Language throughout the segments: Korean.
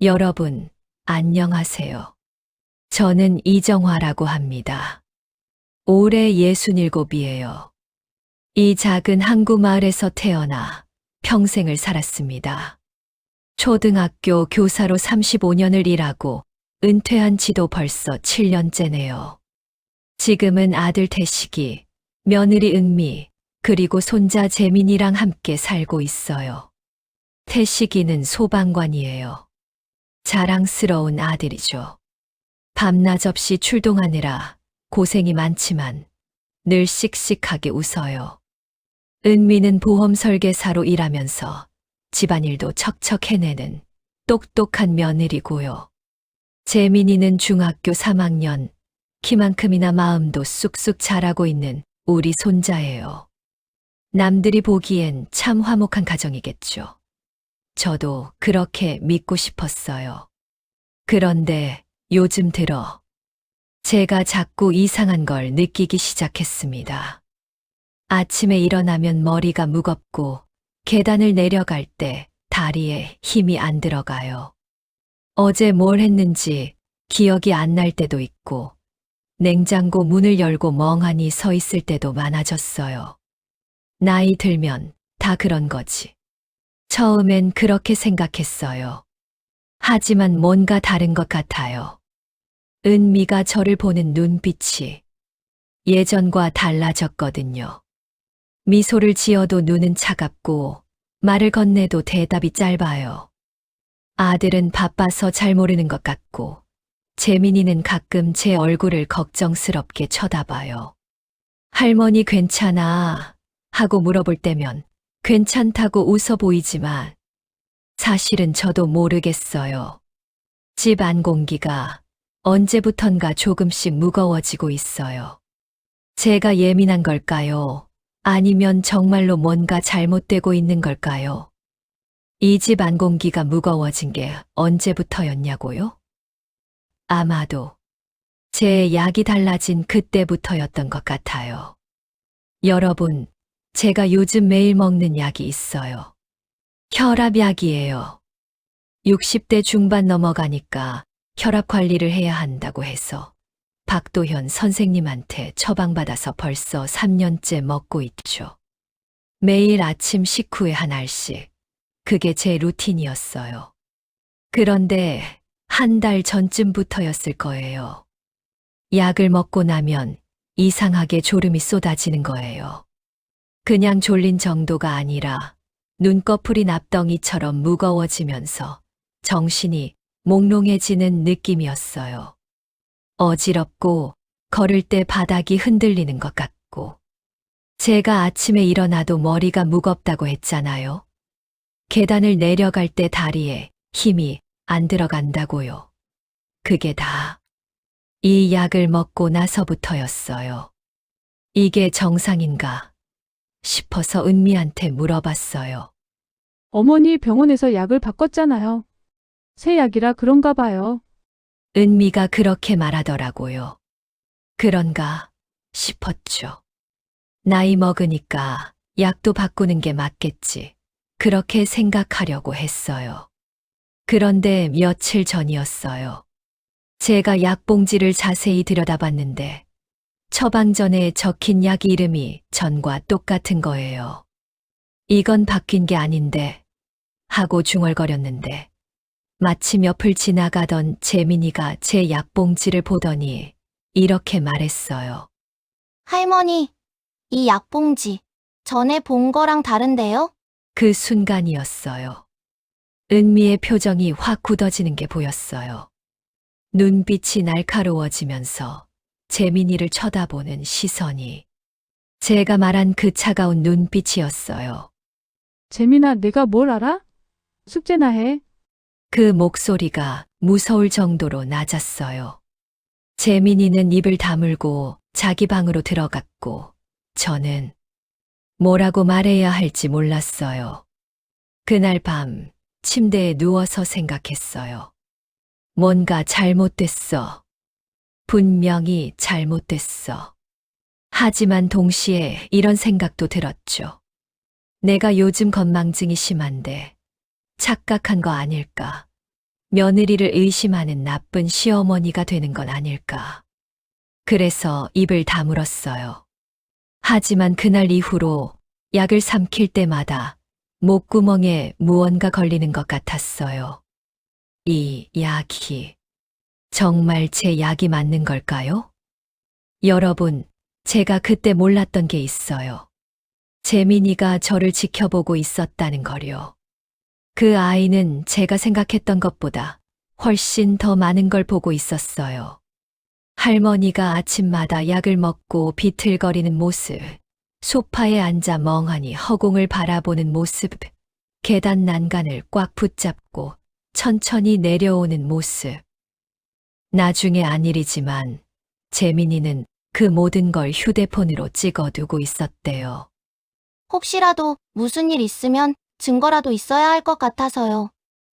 여러분, 안녕하세요. 저는 이정화라고 합니다. 올해 67이에요. 이 작은 항구 마을에서 태어나 평생을 살았습니다. 초등학교 교사로 35년을 일하고 은퇴한 지도 벌써 7년째네요. 지금은 아들 태식이, 며느리 은미, 그리고 손자 재민이랑 함께 살고 있어요. 태식이는 소방관이에요. 자랑스러운 아들이죠. 밤낮 없이 출동하느라 고생이 많지만 늘 씩씩하게 웃어요. 은미는 보험 설계사로 일하면서 집안일도 척척 해내는 똑똑한 며느리고요. 재민이는 중학교 3학년, 키만큼이나 마음도 쑥쑥 자라고 있는 우리 손자예요. 남들이 보기엔 참 화목한 가정이겠죠. 저도 그렇게 믿고 싶었어요. 그런데 요즘 들어 제가 자꾸 이상한 걸 느끼기 시작했습니다. 아침에 일어나면 머리가 무겁고 계단을 내려갈 때 다리에 힘이 안 들어가요. 어제 뭘 했는지 기억이 안 날 때도 있고 냉장고 문을 열고 멍하니 서 있을 때도 많아졌어요. 나이 들면 다 그런 거지. 처음엔 그렇게 생각했어요. 하지만 뭔가 다른 것 같아요. 은미가 저를 보는 눈빛이 예전과 달라졌거든요. 미소를 지어도 눈은 차갑고 말을 건네도 대답이 짧아요. 아들은 바빠서 잘 모르는 것 같고 재민이는 가끔 제 얼굴을 걱정스럽게 쳐다봐요. 할머니 괜찮아 하고 물어볼 때면 괜찮다고 웃어 보이지만 사실은 저도 모르겠어요. 집 안 공기가 언제부턴가 조금씩 무거워지고 있어요. 제가 예민한 걸까요? 아니면 정말로 뭔가 잘못되고 있는 걸까요? 이 집 안 공기가 무거워진 게 언제부터였냐고요? 아마도 제 약이 달라진 그때부터였던 것 같아요. 여러분, 제가 요즘 매일 먹는 약이 있어요. 혈압약이에요. 60대 중반 넘어가니까 혈압 관리를 해야 한다고 해서 박도현 선생님한테 처방받아서 벌써 3년째 먹고 있죠. 매일 아침 식후에 한 알씩. 그게 제 루틴이었어요. 그런데 한 달 전쯤부터였을 거예요. 약을 먹고 나면 이상하게 졸음이 쏟아지는 거예요. 그냥 졸린 정도가 아니라 눈꺼풀이 납덩이처럼 무거워지면서 정신이 몽롱해지는 느낌이었어요. 어지럽고 걸을 때 바닥이 흔들리는 것 같고. 제가 아침에 일어나도 머리가 무겁다고 했잖아요. 계단을 내려갈 때 다리에 힘이 안 들어간다고요. 그게 다 이 약을 먹고 나서부터였어요. 이게 정상인가 싶어서 은미한테 물어봤어요. 어머니 병원에서 약을 바꿨잖아요. 새 약이라 그런가 봐요. 은미가 그렇게 말하더라고요. 그런가 싶었죠. 나이 먹으니까 약도 바꾸는 게 맞겠지. 그렇게 생각하려고 했어요. 그런데 며칠 전이었어요. 제가 약봉지를 자세히 들여다봤는데 처방전에 적힌 약 이름이 전과 똑같은 거예요. 이건 바뀐 게 아닌데 하고 중얼거렸는데 마침 옆을 지나가던 재민이가 제 약봉지를 보더니 이렇게 말했어요. 할머니, 이 약봉지 전에 본 거랑 다른데요? 그 순간이었어요. 은미의 표정이 확 굳어지는 게 보였어요. 눈빛이 날카로워지면서 재민이를 쳐다보는 시선이 제가 말한 그 차가운 눈빛이었어요. 재민아, 내가 뭘 알아? 숙제나 해. 그 목소리가 무서울 정도로 낮았어요. 재민이는 입을 다물고 자기 방으로 들어갔고 저는 뭐라고 말해야 할지 몰랐어요. 그날 밤 침대에 누워서 생각했어요. 뭔가 잘못됐어. 분명히 잘못됐어. 하지만 동시에 이런 생각도 들었죠. 내가 요즘 건망증이 심한데 착각한 거 아닐까? 며느리를 의심하는 나쁜 시어머니가 되는 건 아닐까. 그래서 입을 다물었어요. 하지만 그날 이후로 약을 삼킬 때마다 목구멍에 무언가 걸리는 것 같았어요. 이 약이 정말 제 약이 맞는 걸까요? 여러분, 제가 그때 몰랐던 게 있어요. 재민이가 저를 지켜보고 있었다는 거요. 그 아이는 제가 생각했던 것보다 훨씬 더 많은 걸 보고 있었어요. 할머니가 아침마다 약을 먹고 비틀거리는 모습, 소파에 앉아 멍하니 허공을 바라보는 모습, 계단 난간을 꽉 붙잡고 천천히 내려오는 모습. 나중에 안 일이지만 재민이는 그 모든 걸 휴대폰으로 찍어두고 있었대요. 혹시라도 무슨 일 있으면 증거라도 있어야 할 것 같아서요.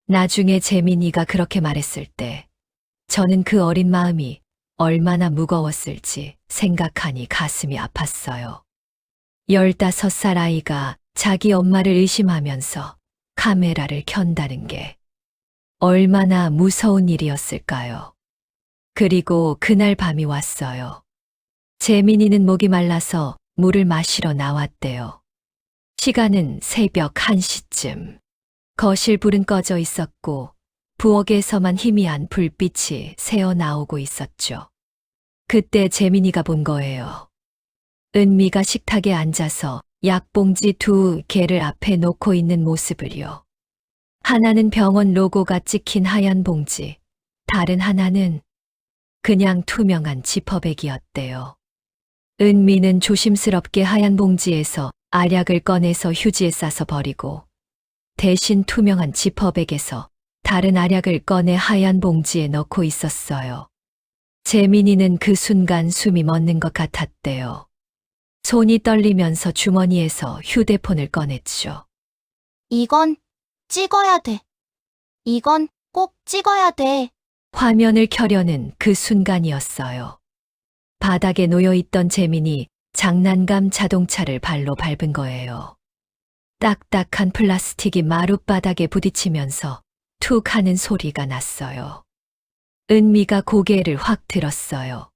나중에 재민이가 그렇게 말했을 때 저는 그 어린 마음이 얼마나 무거웠을지 생각하니 가슴이 아팠어요. 15살 아이가 자기 엄마를 의심하면서 카메라를 켠다는 게 얼마나 무서운 일이었을까요? 그리고 그날 밤이 왔어요. 재민이는 목이 말라서 물을 마시러 나왔대요. 시간은 새벽 1시쯤. 거실 불은 꺼져 있었고 부엌에서만 희미한 불빛이 새어 나오고 있었죠. 그때 재민이가 본 거예요. 은미가 식탁에 앉아서 약봉지 2개를 앞에 놓고 있는 모습을요. 하나는 병원 로고가 찍힌 하얀 봉지, 다른 하나는 그냥 투명한 지퍼백이었대요. 은미는 조심스럽게 하얀 봉지에서 알약을 꺼내서 휴지에 싸서 버리고 대신 투명한 지퍼백에서 다른 알약을 꺼내 하얀 봉지에 넣고 있었어요. 재민이는 그 순간 숨이 멎는 것 같았대요. 손이 떨리면서 주머니에서 휴대폰을 꺼냈죠. 이건 찍어야 돼. 이건 꼭 찍어야 돼. 화면을 켜려는 그 순간이었어요. 바닥에 놓여있던 재민이 장난감 자동차를 발로 밟은 거예요. 딱딱한 플라스틱이 마룻바닥에 부딪히면서 툭 하는 소리가 났어요. 은미가 고개를 확 들었어요.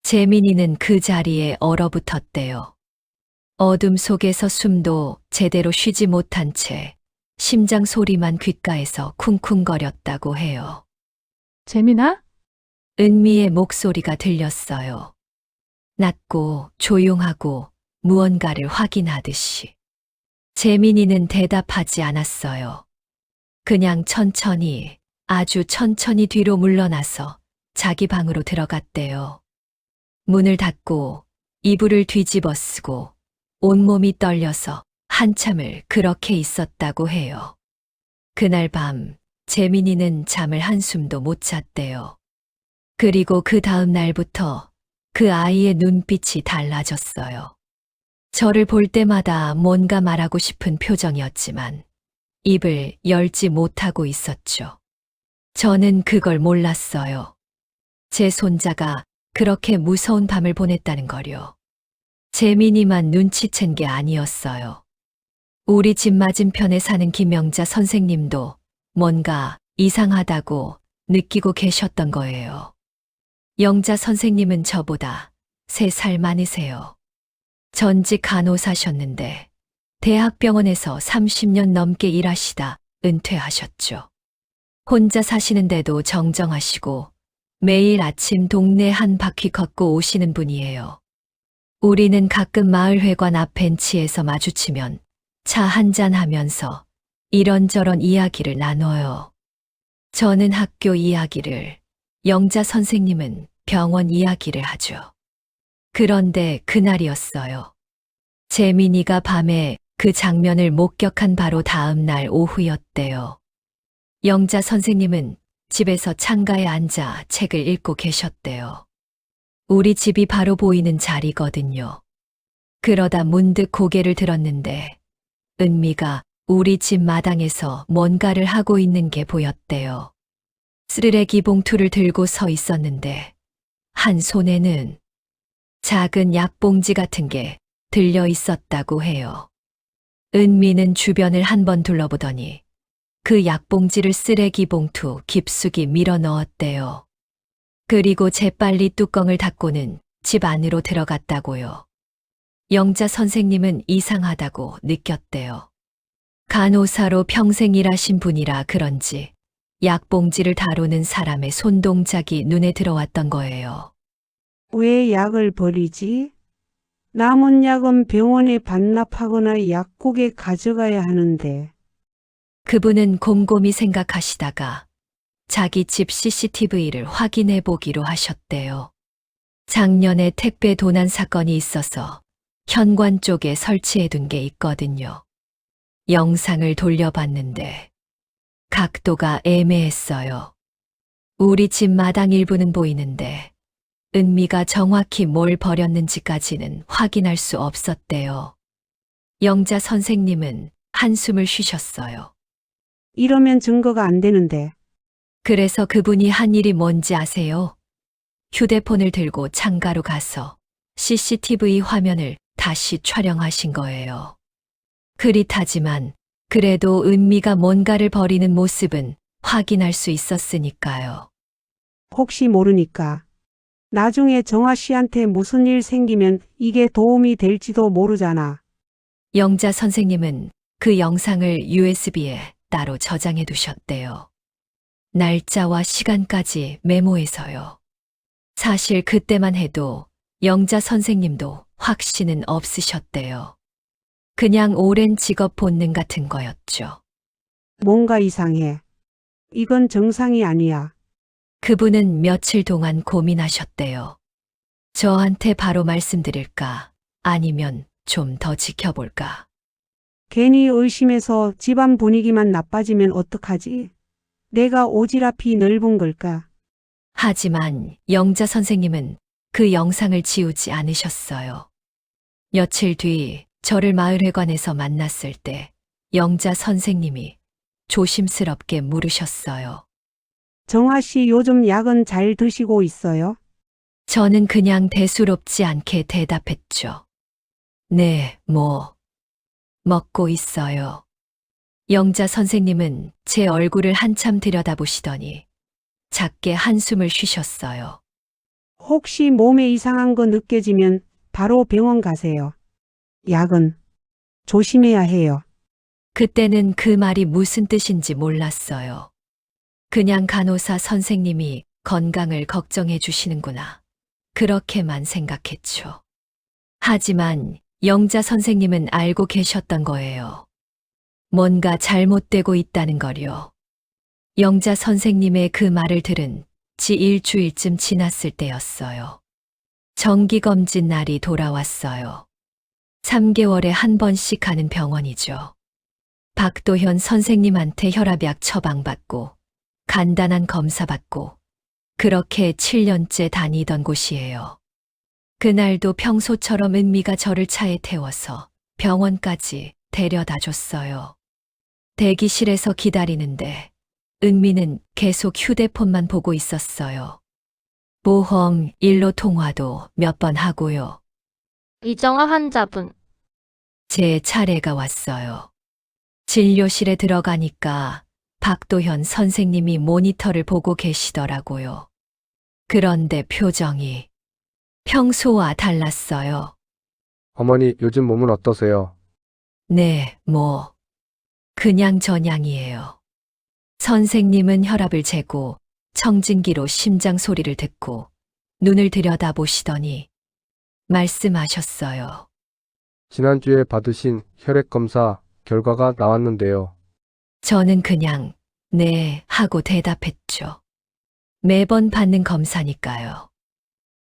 재민이는 그 자리에 얼어붙었대요. 어둠 속에서 숨도 제대로 쉬지 못한 채 심장 소리만 귓가에서 쿵쿵거렸다고 해요. 재민아? 은미의 목소리가 들렸어요. 낮고 조용하고 무언가를 확인하듯이. 재민이는 대답하지 않았어요. 그냥 천천히, 아주 천천히 뒤로 물러나서 자기 방으로 들어갔대요. 문을 닫고 이불을 뒤집어 쓰고 온몸이 떨려서 한참을 그렇게 있었다고 해요. 그날 밤 재민이는 잠을 한숨도 못 잤대요. 그리고 그 다음 날부터 그 아이의 눈빛이 달라졌어요. 저를 볼 때마다 뭔가 말하고 싶은 표정이었지만 입을 열지 못하고 있었죠. 저는 그걸 몰랐어요. 제 손자가 그렇게 무서운 밤을 보냈다는 거요. 재민이만 눈치챈 게 아니었어요. 우리 집 맞은편에 사는 김영자 선생님도 뭔가 이상하다고 느끼고 계셨던 거예요. 영자 선생님은 저보다 3살 많으세요. 전직 간호사셨는데 대학병원에서 30년 넘게 일하시다 은퇴하셨죠. 혼자 사시는데도 정정하시고 매일 아침 동네 한 바퀴 걷고 오시는 분이에요. 우리는 가끔 마을회관 앞 벤치에서 마주치면 차 한잔 하면서 이런저런 이야기를 나눠요. 저는 학교 이야기를, 영자 선생님은 병원 이야기를 하죠. 그런데 그날이었어요. 재민이가 밤에 그 장면을 목격한 바로 다음 날 오후였대요. 영자 선생님은 집에서 창가에 앉아 책을 읽고 계셨대요. 우리 집이 바로 보이는 자리거든요. 그러다 문득 고개를 들었는데 은미가 우리 집 마당에서 뭔가를 하고 있는 게 보였대요. 쓰레기 봉투를 들고 서 있었는데 한 손에는 작은 약봉지 같은 게 들려 있었다고 해요. 은미는 주변을 한번 둘러보더니 그 약봉지를 쓰레기 봉투 깊숙이 밀어 넣었대요. 그리고 재빨리 뚜껑을 닫고는 집 안으로 들어갔다고요. 영자 선생님은 이상하다고 느꼈대요. 간호사로 평생 일하신 분이라 그런지 약봉지를 다루는 사람의 손동작이 눈에 들어왔던 거예요. 왜 약을 버리지? 남은 약은 병원에 반납하거나 약국에 가져가야 하는데. 그분은 곰곰이 생각하시다가 자기 집 CCTV를 확인해 보기로 하셨대요. 작년에 택배 도난 사건이 있어서 현관 쪽에 설치해 둔 게 있거든요. 영상을 돌려봤는데 각도가 애매했어요. 우리 집 마당 일부는 보이는데 은미가 정확히 뭘 버렸는지까지는 확인할 수 없었대요. 영자 선생님은 한숨을 쉬셨어요. 이러면 증거가 안 되는데. 그래서 그분이 한 일이 뭔지 아세요? 휴대폰을 들고 창가로 가서 CCTV 화면을 다시 촬영하신 거예요. 그릿하지만 그래도 은미가 뭔가를 버리는 모습은 확인할 수 있었으니까요. 혹시 모르니까. 나중에 정아 씨한테 무슨 일 생기면 이게 도움이 될지도 모르잖아. 영자 선생님은 그 영상을 USB에 따로 저장해 두셨대요. 날짜와 시간까지 메모해서요. 사실 그때만 해도 영자 선생님도 확신은 없으셨대요. 그냥 오랜 직업 본능 같은 거였죠. 뭔가 이상해. 이건 정상이 아니야. 그분은 며칠 동안 고민하셨대요. 저한테 바로 말씀드릴까? 아니면 좀 더 지켜볼까? 괜히 의심해서 집안 분위기만 나빠지면 어떡하지? 내가 오지랖이 넓은 걸까? 하지만 영자 선생님은 그 영상을 지우지 않으셨어요. 며칠 뒤 저를 마을회관에서 만났을 때 영자 선생님이 조심스럽게 물으셨어요. 정아 씨 요즘 약은 잘 드시고 있어요? 저는 그냥 대수롭지 않게 대답했죠. 네, 먹고 있어요. 영자 선생님은 제 얼굴을 한참 들여다보시더니 작게 한숨을 쉬셨어요. 혹시 몸에 이상한 거 느껴지면 바로 병원 가세요. 약은 조심해야 해요. 그때는 그 말이 무슨 뜻인지 몰랐어요. 그냥 간호사 선생님이 건강을 걱정해 주시는구나. 그렇게만 생각했죠. 하지만 영자 선생님은 알고 계셨던 거예요. 뭔가 잘못되고 있다는 걸요. 영자 선생님의 그 말을 들은 지 일주일쯤 지났을 때였어요. 정기검진 날이 돌아왔어요. 3개월에 한 번씩 하는 병원이죠. 박도현 선생님한테 혈압약 처방받고 간단한 검사 받고 그렇게 7년째 다니던 곳이에요. 그날도 평소처럼 은미가 저를 차에 태워서 병원까지 데려다 줬어요. 대기실에서 기다리는데 은미는 계속 휴대폰만 보고 있었어요. 보험, 일로 통화도 몇 번 하고요. 이정아 환자분. 제 차례가 왔어요. 진료실에 들어가니까 박도현 선생님이 모니터를 보고 계시더라고요. 그런데 표정이 평소와 달랐어요. 어머니, 요즘 몸은 어떠세요? 네, 그냥 전향이에요. 선생님은 혈압을 재고 청진기로 심장 소리를 듣고 눈을 들여다보시더니 말씀하셨어요. 지난주에 받으신 혈액 검사 결과가 나왔는데요. 저는 그냥 네 하고 대답했죠. 매번 받는 검사니까요.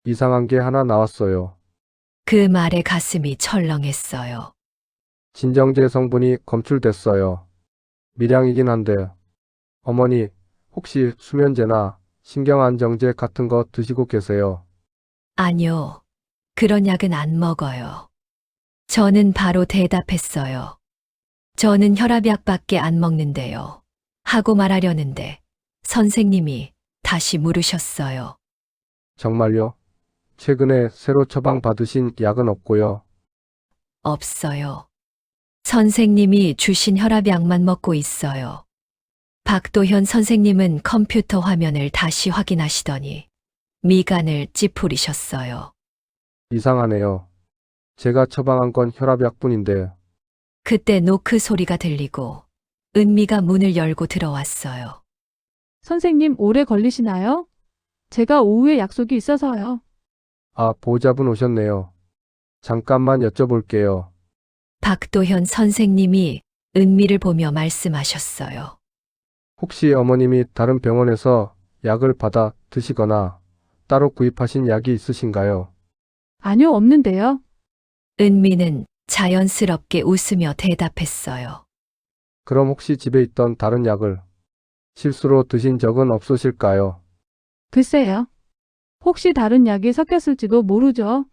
이상한 게 하나 나왔어요. 그 말에 가슴이 철렁했어요. 진정제 성분이 검출됐어요. 미량이긴 한데. 어머니, 혹시 수면제나 신경안정제 같은 거 드시고 계세요? 아니요. 그런 약은 안 먹어요. 저는 바로 대답했어요. 저는 혈압약밖에 안 먹는데요. 하고 말하려는데 선생님이 다시 물으셨어요. 정말요? 최근에 새로 처방받으신 약은 없고요. 없어요. 선생님이 주신 혈압약만 먹고 있어요. 박도현 선생님은 컴퓨터 화면을 다시 확인하시더니 미간을 찌푸리셨어요. 이상하네요. 제가 처방한 건 혈압약뿐인데 그때 노크 소리가 들리고 은미가 문을 열고 들어왔어요. 선생님 오래 걸리시나요? 제가 오후에 약속이 있어서요. 아, 보호자분 오셨네요. 잠깐만 여쭤볼게요. 박도현 선생님이 은미를 보며 말씀하셨어요. 혹시 어머님이 다른 병원에서 약을 받아 드시거나 따로 구입하신 약이 있으신가요? 아니요, 없는데요. 은미는 자연스럽게 웃으며 대답했어요. 그럼 혹시 집에 있던 다른 약을 실수로 드신 적은 없으실까요? 글쎄요. 혹시 다른 약이 섞였을지도 모르죠.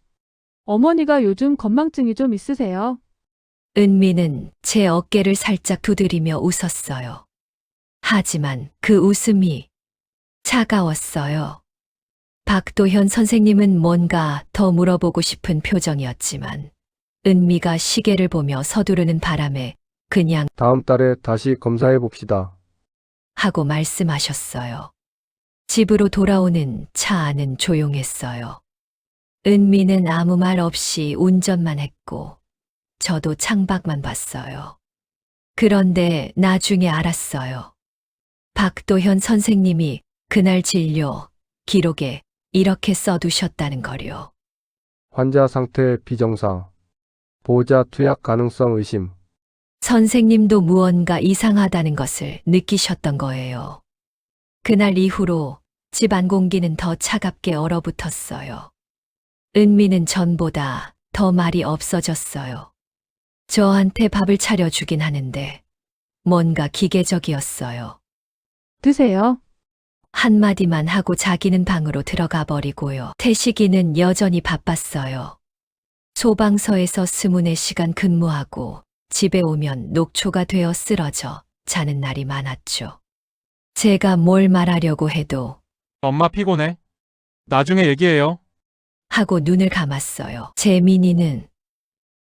어머니가 요즘 건망증이 좀 있으세요. 은미는 제 어깨를 살짝 두드리며 웃었어요. 하지만 그 웃음이 차가웠어요. 박도현 선생님은 뭔가 더 물어보고 싶은 표정이었지만 은미가 시계를 보며 서두르는 바람에 그냥 다음 달에 다시 검사해 봅시다. 하고 말씀하셨어요. 집으로 돌아오는 차 안은 조용했어요. 은미는 아무 말 없이 운전만 했고 저도 창밖만 봤어요. 그런데 나중에 알았어요. 박도현 선생님이 그날 진료 기록에 이렇게 써두셨다는 거요. 환자 상태 비정상, 보호자 투약 가능성 의심. 선생님도 무언가 이상하다는 것을 느끼셨던 거예요. 그날 이후로 집안 공기는 더 차갑게 얼어붙었어요. 은미는 전보다 더 말이 없어졌어요. 저한테 밥을 차려주긴 하는데 뭔가 기계적이었어요. 드세요. 한마디만 하고 자기는 방으로 들어가 버리고요. 태식이는 여전히 바빴어요. 소방서에서 24시간 근무하고 집에 오면 녹초가 되어 쓰러져 자는 날이 많았죠. 제가 뭘 말하려고 해도 엄마 피곤해. 나중에 얘기해요. 하고 눈을 감았어요. 재민이는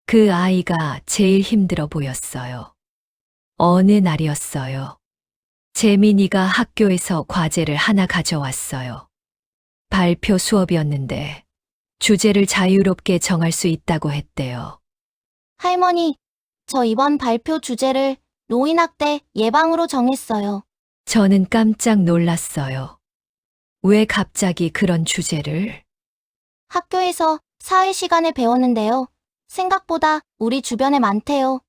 그 아이가 제일 힘들어 보였어요. 어느 날이었어요. 재민이가 학교에서 과제를 하나 가져왔어요. 발표 수업이었는데 주제를 자유롭게 정할 수 있다고 했대요. 할머니, 저 이번 발표 주제를 노인학대 예방으로 정했어요. 저는 깜짝 놀랐어요. 왜 갑자기 그런 주제를? 학교에서 사회 시간에 배웠는데요. 생각보다 우리 주변에 많대요.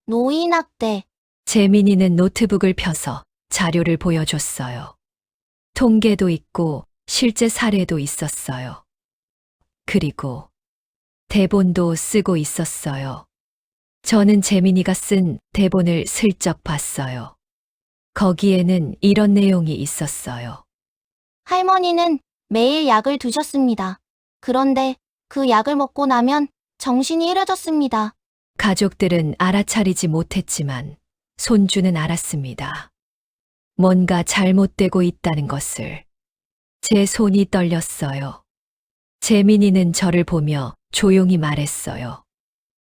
노인학대. 재민이는 노트북을 펴서 자료를 보여줬어요. 통계도 있고 실제 사례도 있었어요. 그리고 대본도 쓰고 있었어요. 저는 재민이가 쓴 대본을 슬쩍 봤어요. 거기에는 이런 내용이 있었어요. 할머니는 매일 약을 드셨습니다. 그런데 그 약을 먹고 나면 정신이 흐려졌습니다. 가족들은 알아차리지 못했지만 손주는 알았습니다. 뭔가 잘못되고 있다는 것을. 제 손이 떨렸어요. 재민이는 저를 보며 조용히 말했어요.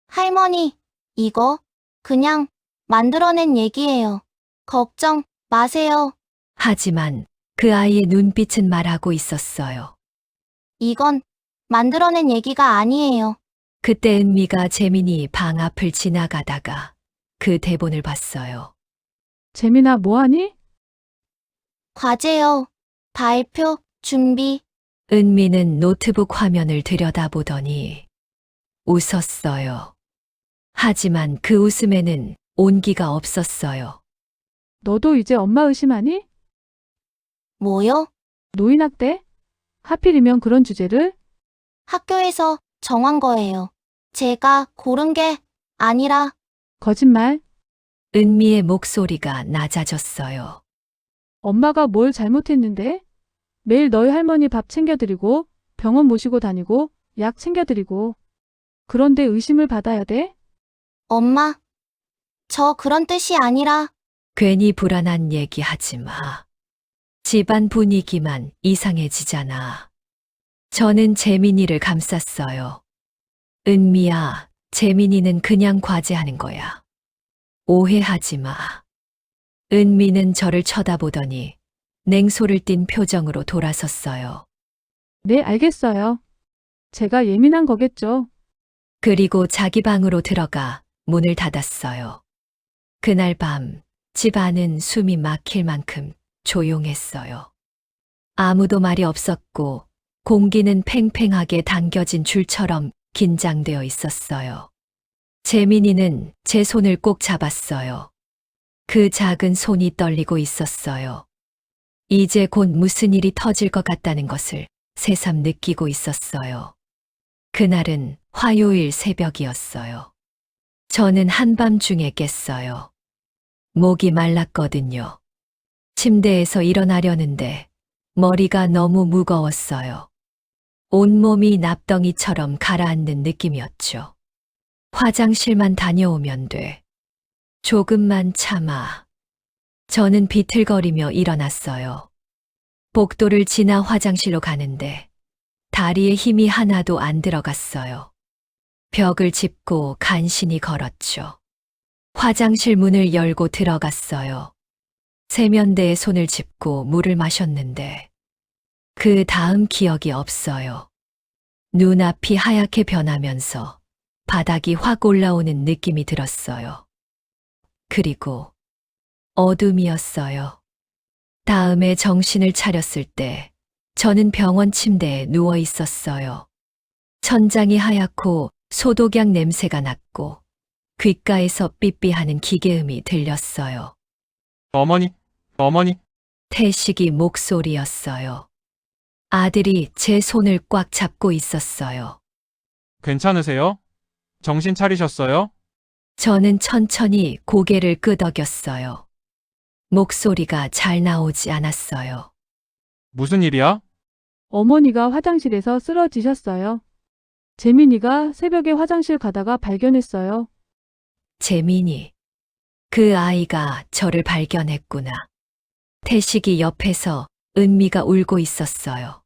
할머니, 이거 그냥 만들어낸 얘기예요. 걱정 마세요. 하지만 그 아이의 눈빛은 말하고 있었어요. 이건 만들어낸 얘기가 아니에요. 그때 은미가 재민이 방 앞을 지나가다가 그 대본을 봤어요. 재민아, 뭐하니? 과제요. 발표, 준비. 은미는 노트북 화면을 들여다보더니 웃었어요. 하지만 그 웃음에는 온기가 없었어요. 너도 이제 엄마 의심하니? 뭐요? 노인학대? 하필이면 그런 주제를? 학교에서 정한 거예요. 제가 고른 게 아니라 거짓말. 은미의 목소리가 낮아졌어요. 엄마가 뭘 잘못했는데? 매일 너희 할머니 밥 챙겨드리고 병원 모시고 다니고 약 챙겨드리고 그런데 의심을 받아야 돼? 엄마, 저 그런 뜻이 아니라 괜히 불안한 얘기 하지 마. 집안 분위기만 이상해지잖아. 저는 재민이를 감쌌어요. 은미야, 재민이는 그냥 과제하는 거야. 오해하지 마. 은미는 저를 쳐다보더니 냉소를 띤 표정으로 돌아섰어요. 네, 알겠어요. 제가 예민한 거겠죠. 그리고 자기 방으로 들어가 문을 닫았어요. 그날 밤 집 안은 숨이 막힐 만큼 조용했어요. 아무도 말이 없었고 공기는 팽팽하게 당겨진 줄처럼 긴장되어 있었어요. 재민이는 제 손을 꼭 잡았어요. 그 작은 손이 떨리고 있었어요. 이제 곧 무슨 일이 터질 것 같다는 것을 새삼 느끼고 있었어요. 그날은 화요일 새벽이었어요. 저는 한밤중에 깼어요. 목이 말랐거든요. 침대에서 일어나려는데 머리가 너무 무거웠어요. 온몸이 납덩이처럼 가라앉는 느낌이었죠. 화장실만 다녀오면 돼. 조금만 참아. 저는 비틀거리며 일어났어요. 복도를 지나 화장실로 가는데 다리에 힘이 하나도 안 들어갔어요. 벽을 짚고 간신히 걸었죠. 화장실 문을 열고 들어갔어요. 세면대에 손을 짚고 물을 마셨는데 그 다음 기억이 없어요. 눈앞이 하얗게 변하면서 바닥이 확 올라오는 느낌이 들었어요. 그리고 어둠이었어요. 다음에 정신을 차렸을 때 저는 병원 침대에 누워 있었어요. 천장이 하얗고 소독약 냄새가 났고 귓가에서 삐삐하는 기계음이 들렸어요. 어머니, 어머니. 태식이 목소리였어요. 아들이 제 손을 꽉 잡고 있었어요. 괜찮으세요? 정신 차리셨어요? 저는 천천히 고개를 끄덕였어요. 목소리가 잘 나오지 않았어요. 무슨 일이야? 어머니가 화장실에서 쓰러지셨어요. 재민이가 새벽에 화장실 가다가 발견했어요. 재민이. 그 아이가 저를 발견했구나. 태식이 옆에서 은미가 울고 있었어요.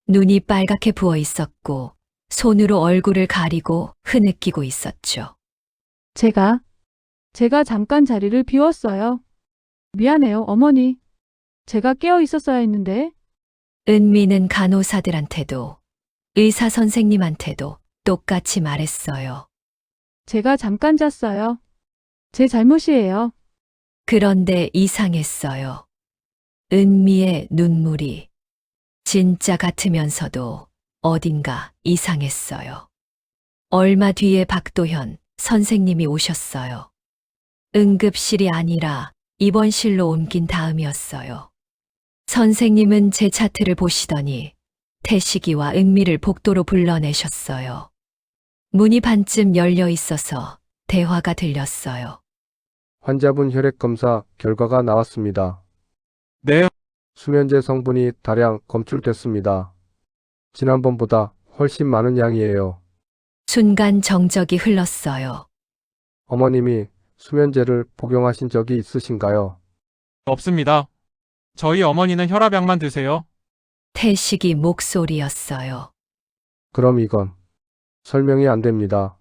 눈이 빨갛게 부어 있었고 손으로 얼굴을 가리고 흐느끼고 있었죠. 제가 잠깐 자리를 비웠어요. 미안해요, 어머니. 제가 깨어 있었어야 했는데. 은미는 간호사들한테도 의사 선생님한테도 똑같이 말했어요. 제가 잠깐 잤어요. 제 잘못이에요. 그런데 이상했어요. 은미의 눈물이 진짜 같으면서도 어딘가 이상했어요. 얼마 뒤에 박도현 선생님이 오셨어요. 응급실이 아니라 입원실로 옮긴 다음이었어요. 선생님은 제 차트를 보시더니 태식이와 은미를 복도로 불러내셨어요. 문이 반쯤 열려 있어서 대화가 들렸어요. 환자분 혈액 검사 결과가 나왔습니다. 네, 수면제 성분이 다량 검출됐습니다. 지난번보다 훨씬 많은 양이에요. 순간 정적이 흘렀어요. 어머님이 수면제를 복용하신 적이 있으신가요? 없습니다. 저희 어머니는 혈압약만 드세요. 태식이 목소리였어요. 그럼 이건 설명이 안 됩니다.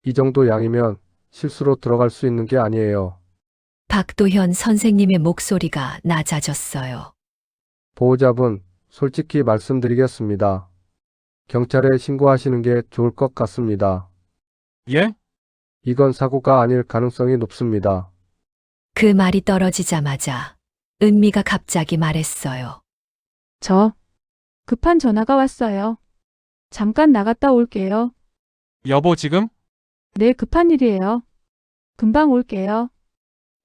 이 정도 양이면 실수로 들어갈 수 있는 게 아니에요. 박도현 선생님의 목소리가 낮아졌어요. 보호자분, 솔직히 말씀드리겠습니다. 경찰에 신고하시는 게 좋을 것 같습니다. 예? 이건 사고가 아닐 가능성이 높습니다. 그 말이 떨어지자마자 은미가 갑자기 말했어요. 저 급한 전화가 왔어요. 잠깐 나갔다 올게요. 여보, 지금? 네, 급한 일이에요. 금방 올게요.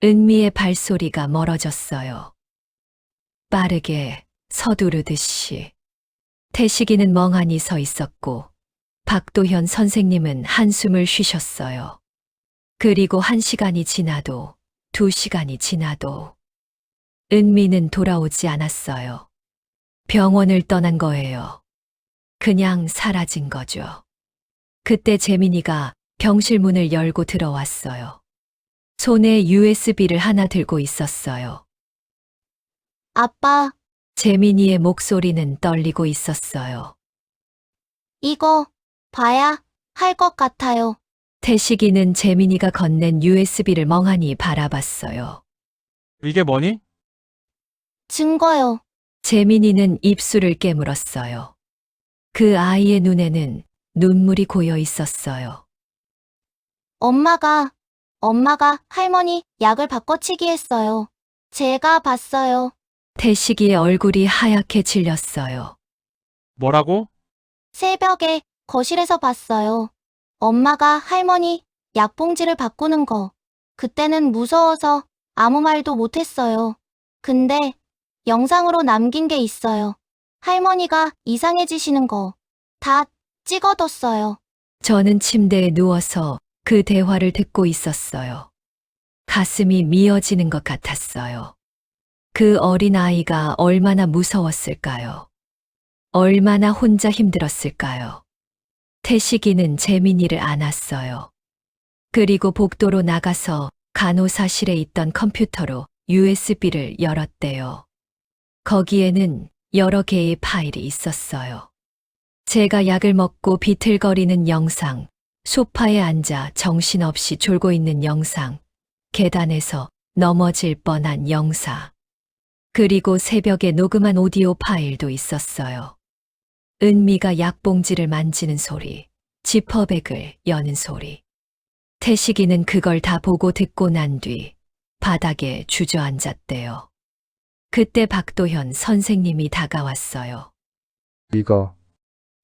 은미의 발소리가 멀어졌어요. 빠르게 서두르듯이. 태식이는 멍하니 서 있었고 박도현 선생님은 한숨을 쉬셨어요. 그리고 1시간이 지나도 2시간이 지나도 은미는 돌아오지 않았어요. 병원을 떠난 거예요. 그냥 사라진 거죠. 그때 재민이가 병실 문을 열고 들어왔어요. 손에 USB를 하나 들고 있었어요. 아빠, 재민이의 목소리는 떨리고 있었어요. 이거 봐야 할 것 같아요. 태식이는 재민이가 건넨 USB를 멍하니 바라봤어요. 이게 뭐니? 증거요. 재민이는 입술을 깨물었어요. 그 아이의 눈에는 눈물이 고여 있었어요. 엄마가 할머니 약을 바꿔치기 했어요. 제가 봤어요. 태식이의 얼굴이 하얗게 질렸어요. 뭐라고? 새벽에 거실에서 봤어요. 엄마가 할머니 약봉지를 바꾸는 거. 그때는 무서워서 아무 말도 못했어요. 근데 영상으로 남긴 게 있어요. 할머니가 이상해지시는 거. 다 찍어뒀어요. 저는 침대에 누워서 그 대화를 듣고 있었어요. 가슴이 미어지는 것 같았어요. 그 어린 아이가 얼마나 무서웠을까요? 얼마나 혼자 힘들었을까요? 태식이는 재민이를 안았어요. 그리고 복도로 나가서 간호사실에 있던 컴퓨터로 USB를 열었대요. 거기에는 여러 개의 파일이 있었어요. 제가 약을 먹고 비틀거리는 영상, 소파에 앉아 정신없이 졸고 있는 영상, 계단에서 넘어질 뻔한 영상, 그리고 새벽에 녹음한 오디오 파일도 있었어요. 은미가 약봉지를 만지는 소리, 지퍼백을 여는 소리. 태식이는 그걸 다 보고 듣고 난 뒤 바닥에 주저앉았대요. 그때 박도현 선생님이 다가왔어요. 이거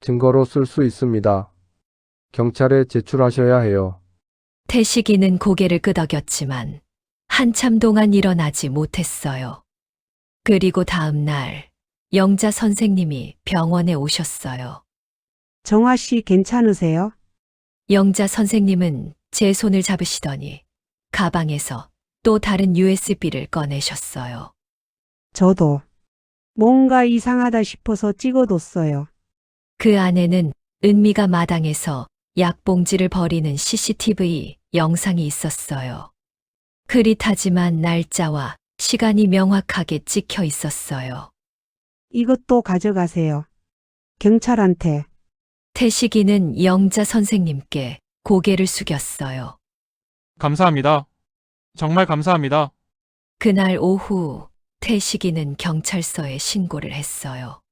증거로 쓸 수 있습니다. 경찰에 제출하셔야 해요. 태식이는 고개를 끄덕였지만 한참 동안 일어나지 못했어요. 그리고 다음 날 영자 선생님이 병원에 오셨어요. 정아 씨 괜찮으세요? 영자 선생님은 제 손을 잡으시더니 가방에서 또 다른 USB를 꺼내셨어요. 저도 뭔가 이상하다 싶어서 찍어뒀어요. 그 안에는 은미가 마당에서 약봉지를 버리는 CCTV 영상이 있었어요. 흐릿하지만 날짜와 시간이 명확하게 찍혀 있었어요. 이것도 가져가세요. 경찰한테. 태식이는 영자 선생님께 고개를 숙였어요. 감사합니다. 정말 감사합니다. 그날 오후 태식이는 경찰서에 신고를 했어요.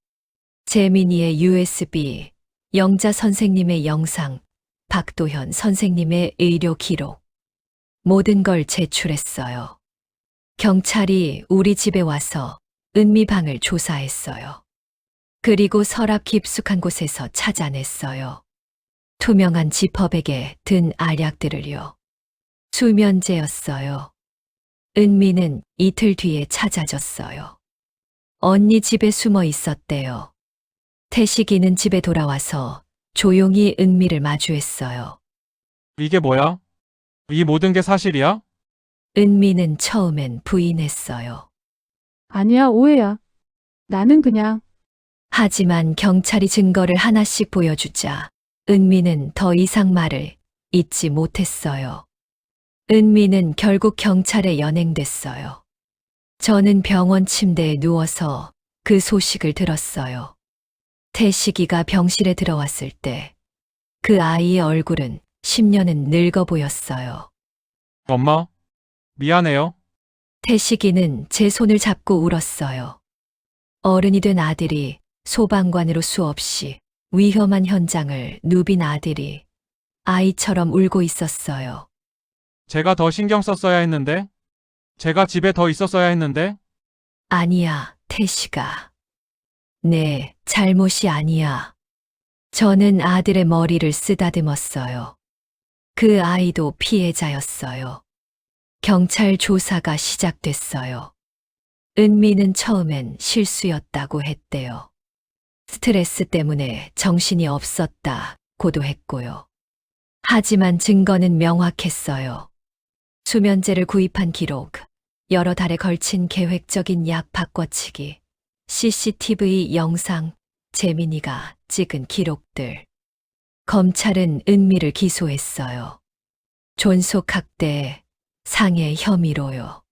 재민이의 USB, 영자 선생님의 영상, 박도현 선생님의 의료 기록, 모든 걸 제출했어요. 경찰이 우리 집에 와서 은미 방을 조사했어요. 그리고 서랍 깊숙한 곳에서 찾아냈어요. 투명한 지퍼백에 든 알약들을요. 수면제였어요. 은미는 이틀 뒤에 찾아졌어요. 언니 집에 숨어 있었대요. 태식이는 집에 돌아와서 조용히 은미를 마주했어요. 이게 뭐야? 이 모든 게 사실이야? 은미는 처음엔 부인했어요. 아니야, 오해야. 나는 그냥 하지만 경찰이 증거를 하나씩 보여주자 은미는 더 이상 말을 잇지 못했어요. 은미는 결국 경찰에 연행됐어요. 저는 병원 침대에 누워서 그 소식을 들었어요. 태식이가 병실에 들어왔을 때 그 아이의 얼굴은 10년은 늙어 보였어요. 엄마, 미안해요. 태식이는 제 손을 잡고 울었어요. 어른이 된 아들이 소방관으로 수없이 위험한 현장을 누빈 아들이 아이처럼 울고 있었어요. 제가 더 신경 썼어야 했는데? 제가 집에 더 있었어야 했는데? 아니야, 태식아. 네, 잘못이 아니야. 저는 아들의 머리를 쓰다듬었어요. 그 아이도 피해자였어요. 경찰 조사가 시작됐어요. 은미는 처음엔 실수였다고 했대요. 스트레스 때문에 정신이 없었다고도 했고요. 하지만 증거는 명확했어요. 수면제를 구입한 기록, 여러 달에 걸친 계획적인 약 바꿔치기, CCTV 영상, 재민이가 찍은 기록들. 검찰은 은미를 기소했어요. 존속학대, 상해 혐의로요.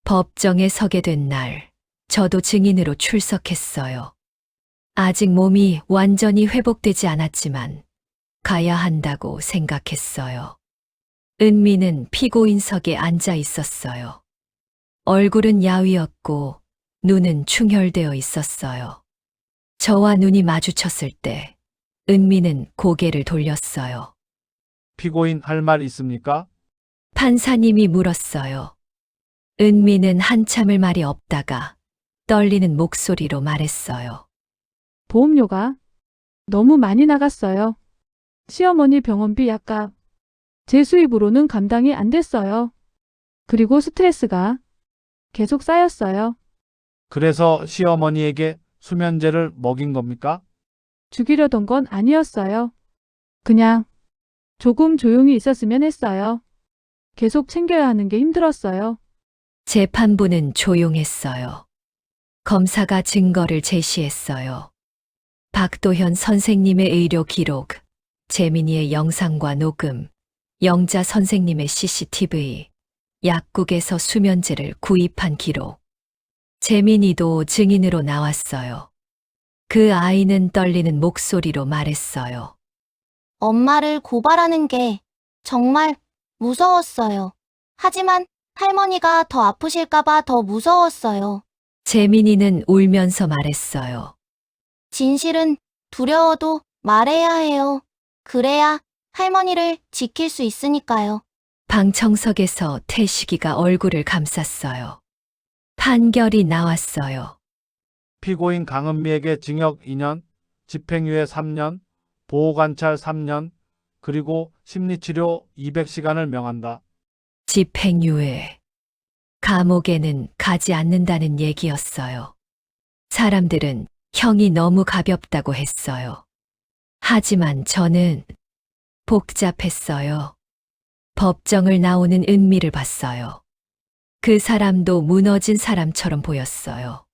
법정에 서게 된 날, 저도 증인으로 출석했어요. 아직 몸이 완전히 회복되지 않았지만 가야 한다고 생각했어요. 은미는 피고인석에 앉아 있었어요. 얼굴은 야위었고 눈은 충혈되어 있었어요. 저와 눈이 마주쳤을 때 은미는 고개를 돌렸어요. 피고인 할 말 있습니까? 판사님이 물었어요. 은미는 한참을 말이 없다가 떨리는 목소리로 말했어요. 보험료가 너무 많이 나갔어요. 시어머니 병원비 약값. 제 수입으로는 감당이 안 됐어요. 그리고 스트레스가 계속 쌓였어요. 그래서 시어머니에게 수면제를 먹인 겁니까? 죽이려던 건 아니었어요. 그냥 조금 조용히 있었으면 했어요. 계속 챙겨야 하는 게 힘들었어요. 재판부는 조용했어요. 검사가 증거를 제시했어요. 박도현 선생님의 의료 기록, 재민이의 영상과 녹음, 영자 선생님의 CCTV, 약국에서 수면제를 구입한 기록. 재민이도 증인으로 나왔어요. 그 아이는 떨리는 목소리로 말했어요. 엄마를 고발하는 게 정말 무서웠어요. 하지만 할머니가 더 아프실까봐 더 무서웠어요. 재민이는 울면서 말했어요. 진실은 두려워도 말해야 해요. 그래야 할머니를 지킬 수 있으니까요. 방청석에서 태식이가 얼굴을 감쌌어요. 판결이 나왔어요. 피고인 강은미에게 징역 2년, 집행유예 3년, 보호관찰 3년, 그리고 심리치료 200시간을 명한다. 집행유예. 감옥에는 가지 않는다는 얘기였어요. 사람들은 형이 너무 가볍다고 했어요. 하지만 저는 복잡했어요. 법정을 나오는 은미를 봤어요. 그 사람도 무너진 사람처럼 보였어요.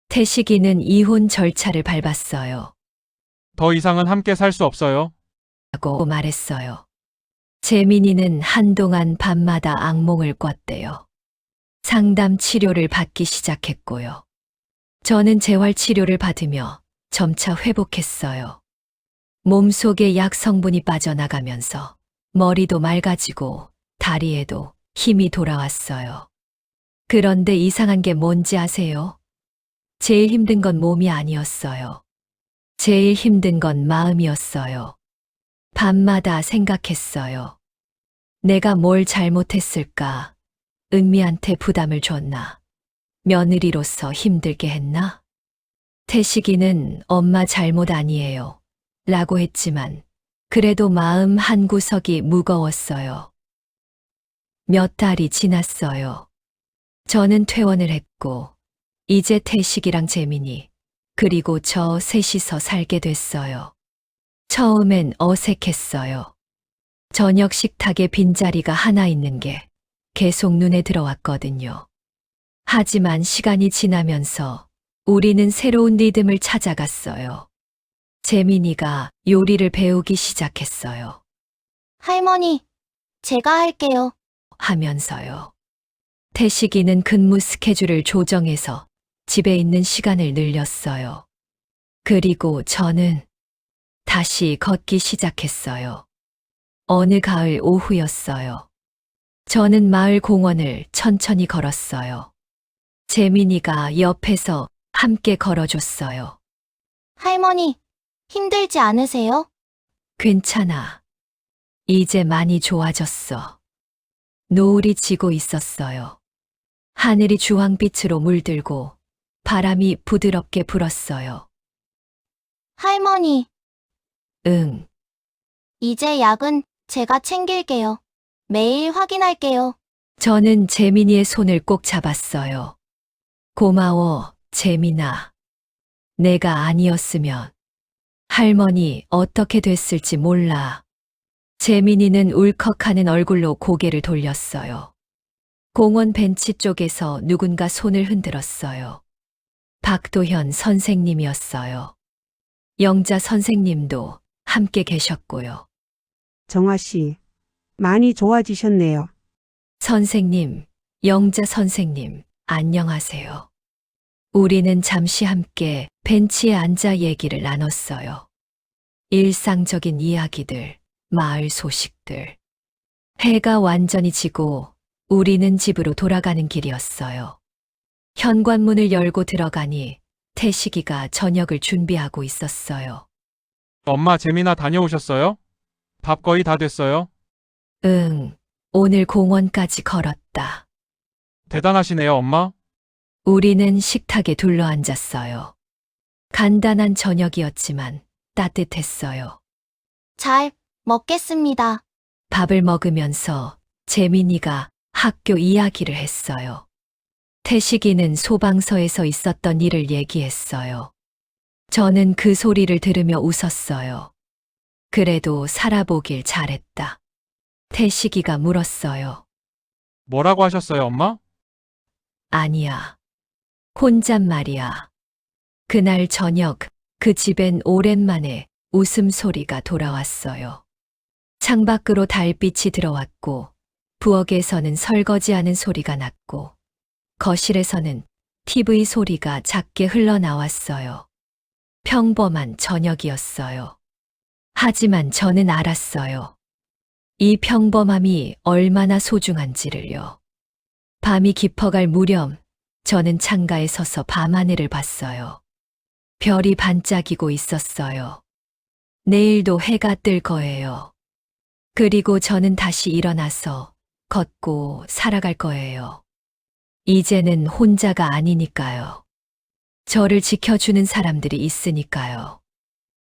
태식이는 이혼 절차를 밟았어요. 더 이상은 함께 살 수 없어요. 라고 말했어요. 재민이는 한동안 밤마다 악몽을 꿨대요. 상담 치료를 받기 시작했고요. 저는 재활 치료를 받으며 점차 회복했어요. 몸속에 약 성분이 빠져나가면서 머리도 맑아지고 다리에도 힘이 돌아왔어요. 그런데 이상한 게 뭔지 아세요? 제일 힘든 건 몸이 아니었어요. 제일 힘든 건 마음이었어요. 밤마다 생각했어요. 내가 뭘 잘못했을까? 은미한테 부담을 줬나? 며느리로서 힘들게 했나? 태식이는 엄마 잘못 아니에요. 라고 했지만 그래도 마음 한구석이 무거웠어요. 몇 달이 지났어요. 저는 퇴원을 했고 이제 태식이랑 재민이 그리고 저 셋이서 살게 됐어요. 처음엔 어색했어요. 저녁 식탁에 빈자리가 하나 있는 게 계속 눈에 들어왔거든요. 하지만 시간이 지나면서 우리는 새로운 리듬을 찾아갔어요. 재민이가 요리를 배우기 시작했어요. 할머니, 제가 할게요. 하면서요. 태식이는 근무 스케줄을 조정해서 집에 있는 시간을 늘렸어요. 그리고 저는 다시 걷기 시작했어요. 어느 가을 오후였어요. 저는 마을 공원을 천천히 걸었어요. 재민이가 옆에서 함께 걸어줬어요. 할머니, 힘들지 않으세요? 괜찮아. 이제 많이 좋아졌어. 노을이 지고 있었어요. 하늘이 주황빛으로 물들고 바람이 부드럽게 불었어요. 할머니, 응, 이제 약은 제가 챙길게요. 매일 확인할게요. 저는 재민이의 손을 꼭 잡았어요. 고마워, 재민아. 내가 아니었으면 할머니 어떻게 됐을지 몰라. 재민이는 울컥하는 얼굴로 고개를 돌렸어요. 공원 벤치 쪽에서 누군가 손을 흔들었어요. 박도현 선생님이었어요. 영자 선생님도 함께 계셨고요. 정아 씨, 많이 좋아지셨네요. 선생님, 영자 선생님, 안녕하세요. 우리는 잠시 함께 벤치에 앉아 얘기를 나눴어요. 일상적인 이야기들, 마을 소식들. 해가 완전히 지고 우리는 집으로 돌아가는 길이었어요. 현관문을 열고 들어가니 태식이가 저녁을 준비하고 있었어요. 엄마 재민아 다녀오셨어요? 밥 거의 다 됐어요? 응, 오늘 공원까지 걸었다. 대단하시네요, 엄마. 우리는 식탁에 둘러앉았어요. 간단한 저녁이었지만 따뜻했어요. 잘 먹겠습니다. 밥을 먹으면서 재민이가 학교 이야기를 했어요. 태식이는 소방서에서 있었던 일을 얘기했어요. 저는 그 소리를 들으며 웃었어요. 그래도 살아보길 잘했다. 태식이가 물었어요. 뭐라고 하셨어요, 엄마? 아니야. 혼잣말이야. 그날 저녁 그 집엔 오랜만에 웃음소리가 돌아왔어요. 창밖으로 달빛이 들어왔고 부엌에서는 설거지하는 소리가 났고 거실에서는 TV 소리가 작게 흘러나왔어요. 평범한 저녁이었어요. 하지만 저는 알았어요. 이 평범함이 얼마나 소중한지를요. 밤이 깊어갈 무렵 저는 창가에 서서 밤하늘을 봤어요. 별이 반짝이고 있었어요. 내일도 해가 뜰 거예요. 그리고 저는 다시 일어나서 걷고 살아갈 거예요. 이제는 혼자가 아니니까요. 저를 지켜주는 사람들이 있으니까요.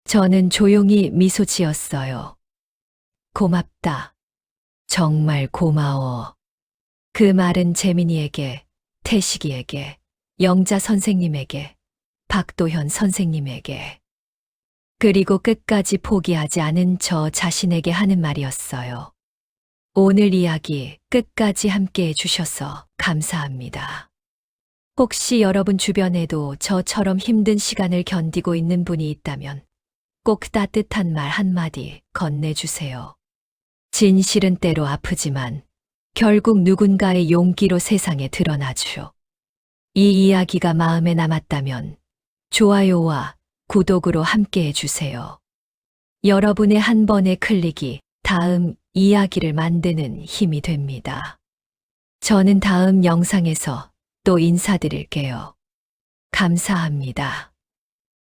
저는 조용히 미소 지었어요. 고맙다. 정말 고마워. 그 말은 재민이에게, 태식이에게, 영자 선생님에게, 박도현 선생님에게, 그리고 끝까지 포기하지 않은 저 자신에게 하는 말이었어요. 오늘 이야기 끝까지 함께 해주셔서 감사합니다. 혹시 여러분 주변에도 저처럼 힘든 시간을 견디고 있는 분이 있다면 꼭 따뜻한 말 한마디 건네주세요. 진실은 때로 아프지만 결국 누군가의 용기로 세상에 드러나죠. 이 이야기가 마음에 남았다면 좋아요와 구독으로 함께 해주세요. 여러분의 한 번의 클릭이 다음 이야기를 만드는 힘이 됩니다. 저는 다음 영상에서 또 인사드릴게요. 감사합니다.